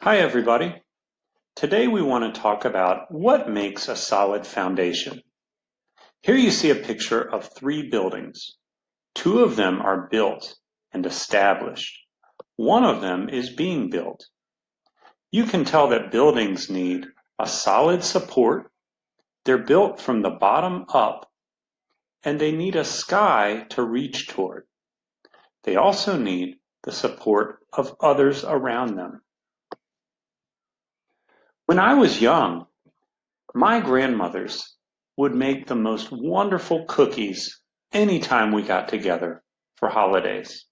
Hi, everybody. Today we want to talk about what makes a solid foundation. Here you see a picture of three buildings. Two of them are built and established. One of them is being built. You can tell that buildings need a solid support. They're built from the bottom up, and they need a sky to reach toward. They also need the support of others around them. When I was young, my grandmothers would make the most wonderful cookies anytime we got together for holidays.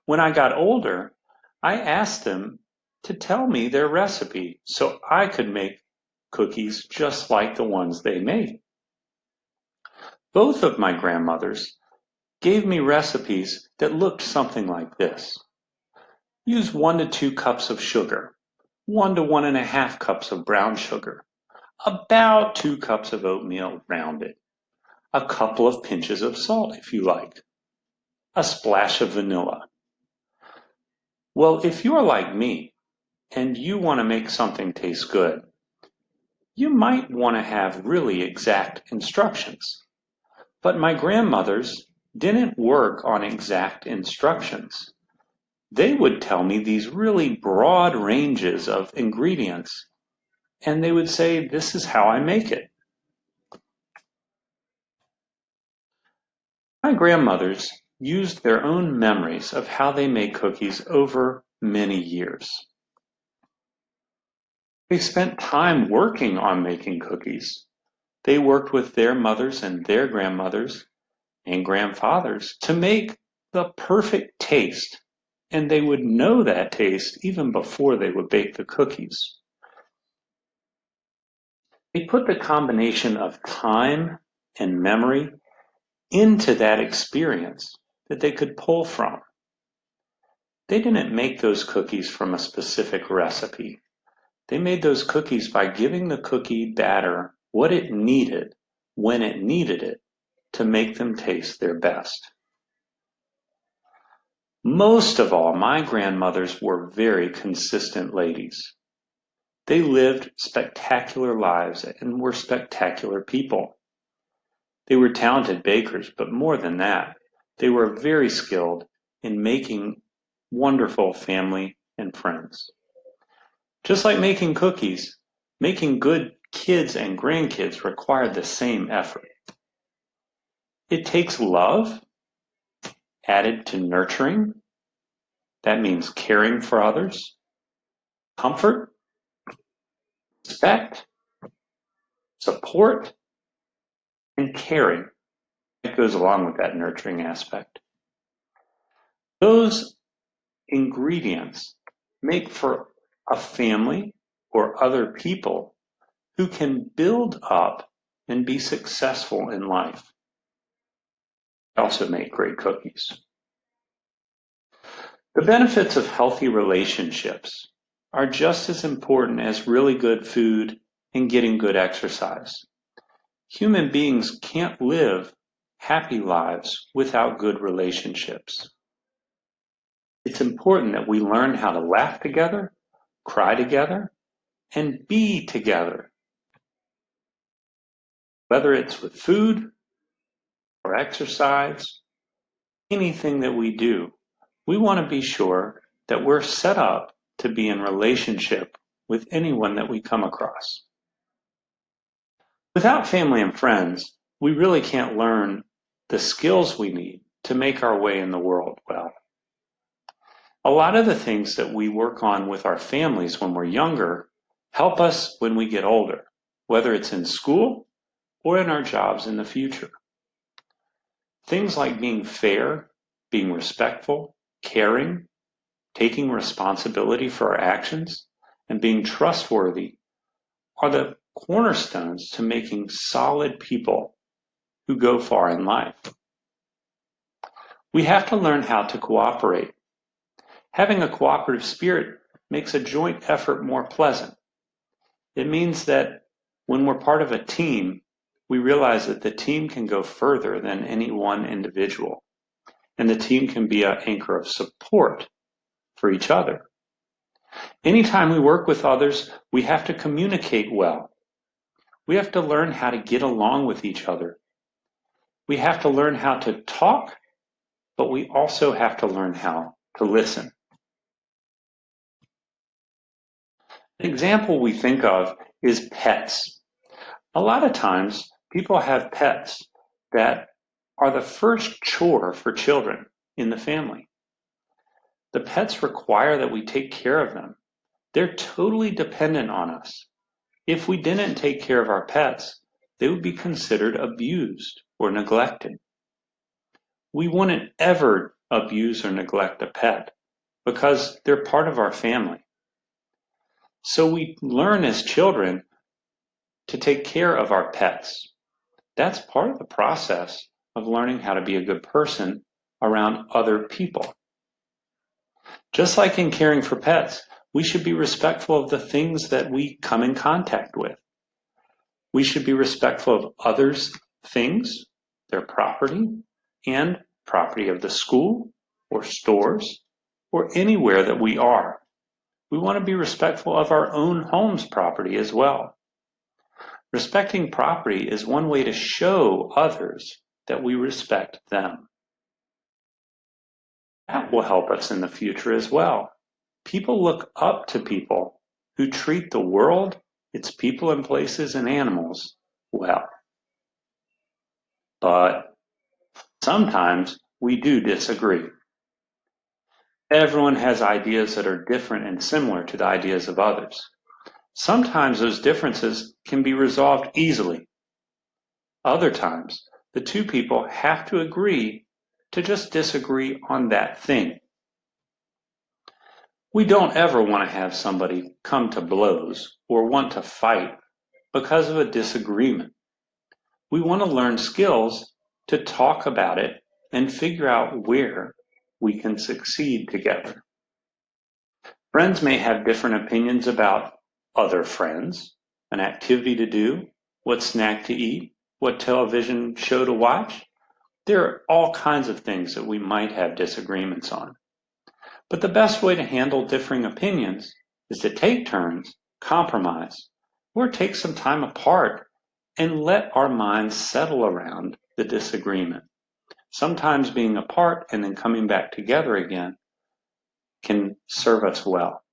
When I got older, I asked them to tell me their recipe so I could make cookies just like the ones they made. Both of my grandmothers gave me recipes that looked something like this. Use 1 to 2 cups of sugar, 1 to 1.5 cups of brown sugar, about 2 cups of oatmeal rounded, a couple of pinches of salt if you like, a splash of vanilla. Well, if you're like me and you want to make something taste good, you might want to have really exact instructions. But my grandmothers didn't work on exact instructions. They would tell me these really broad ranges of ingredients, and they would say, "This is how I make it." My grandmothers used their own memories of how they made cookies over many years. They spent time working on making cookies. They worked with their mothers and their grandmothers and grandfathers to make the perfect taste, and they would know that taste even before they would bake the cookies. They put the combination of time and memory into that experience that they could pull from. They didn't make those cookies from a specific recipe. They made those cookies by giving the cookie batter what it needed when it needed it to make them taste their best. Most of all, my grandmothers were very consistent ladies. They lived spectacular lives and were spectacular people. They were talented bakers, but more than that, they were very skilled in making wonderful family and friends. Just like making cookies, making good kids and grandkids required the same effort. It takes love added to nurturing. That means caring for others, comfort, respect, support, and caring. It goes along with that nurturing aspect. Those ingredients make for a family or other people who can build up and be successful in life. They also make great cookies. The benefits of healthy relationships are just as important as really good food and getting good exercise. Human beings can't live happy lives without good relationships. It's important that we learn how to laugh together, cry together, and be together. Whether it's with food or exercise, anything that we do, we want to be sure that we're set up to be in relationship with anyone that we come across. Without family and friends, we really can't learn the skills we need to make our way in the world well. A lot of the things that we work on with our families when we're younger help us when we get older, whether it's in school or in our jobs in the future. Things like being fair, being respectful, caring, taking responsibility for our actions, and being trustworthy are the cornerstones to making solid people who go far in life. We have to learn how to cooperate. Having a cooperative spirit makes a joint effort more pleasant. It means that when we're part of a team, we realize that the team can go further than any one individual, and the team can be an anchor of support for each other. Anytime we work with others, we have to communicate well. We have to learn how to get along with each other. We have to learn how to talk, but we also have to learn how to listen. An example we think of is pets. A lot of times, people have pets that are the first chore for children in the family. The pets require that we take care of them. They're totally dependent on us. If we didn't take care of our pets, they would be considered abused or neglected. We wouldn't ever abuse or neglect a pet because they're part of our family. So we learn as children to take care of our pets. That's part of the process of learning how to be a good person around other people. Just like in caring for pets, we should be respectful of the things that we come in contact with. We should be respectful of others' things, their property, and property of the school or stores or anywhere that we are. We want to be respectful of our own home's property as well. Respecting property is one way to show others that we respect them. That will help us in the future as well. People look up to people who treat the world, its people and places and animals well. But sometimes we do disagree. Everyone has ideas that are different and similar to the ideas of others. Sometimes those differences can be resolved easily. Other times, the two people have to agree to just disagree on that thing. We don't ever want to have somebody come to blows or want to fight because of a disagreement. We want to learn skills to talk about it and figure out where we can succeed together. Friends may have different opinions about other friends, an activity to do, what snack to eat, what television show to watch. There are all kinds of things that we might have disagreements on. But the best way to handle differing opinions is to take turns, compromise, or take some time apart and let our minds settle around the disagreement. Sometimes being apart and then coming back together again can serve us well.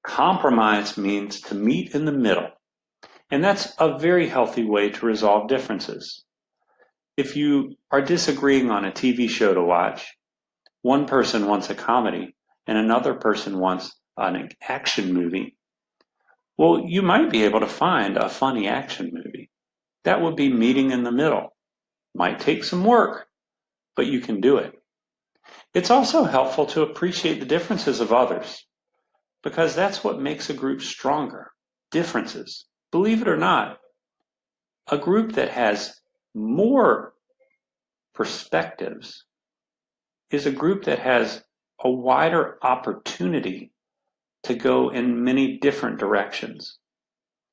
Compromise means to meet in the middle, and that's a very healthy way to resolve differences. If you are disagreeing on a TV show to watch, one person wants a comedy and another person wants an action movie, well, you might be able to find a funny action movie. That would be meeting in the middle. Might take some work, but you can do it. It's also helpful to appreciate the differences of others because that's what makes a group stronger. Differences. Believe it or not, a group that has more perspectives is a group that has a wider opportunity to go in many different directions.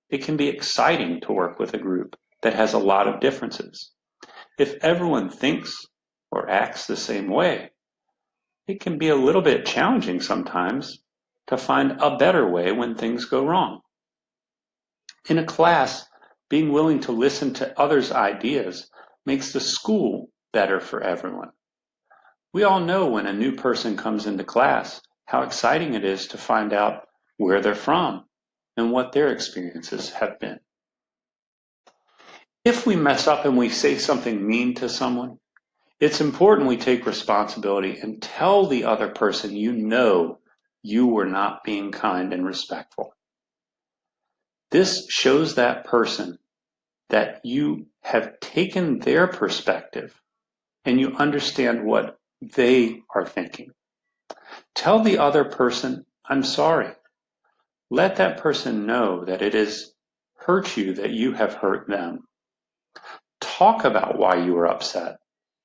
It can be exciting to work with a group that has a lot of differences. If everyone thinks or acts the same way, it can be a little bit challenging sometimes to find a better way when things go wrong. In a class, being willing to listen to others' ideas makes the school better for everyone. We all know when a new person comes into class how exciting it is to find out where they're from and what their experiences have been. If we mess up and we say something mean to someone, it's important we take responsibility and tell the other person you know you were not being kind and respectful. This shows that person that you have taken their perspective and you understand what they are thinking. Tell the other person, I'm sorry. Let that person know that it has hurt you, that you have hurt them. Talk about why you were upset.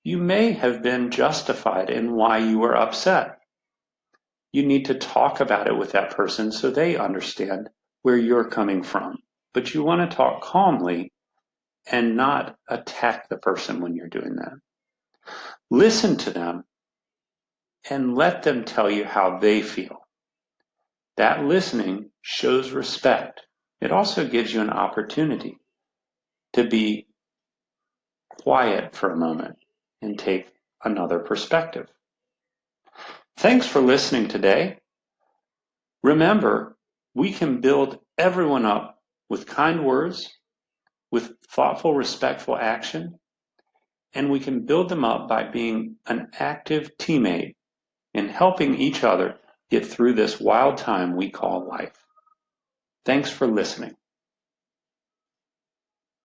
You may have been justified in why you were upset. You need to talk about it with that person so they understand where you're coming from. But you want to talk calmly and not attack the person when you're doing that. Listen to them and let them tell you how they feel. That listening shows respect. It also gives you an opportunity to be quiet for a moment and take another perspective. Thanks for listening today. Remember, we can build everyone up with kind words, with thoughtful, respectful action, and we can build them up by being an active teammate in helping each other get through this wild time we call life. Thanks for listening.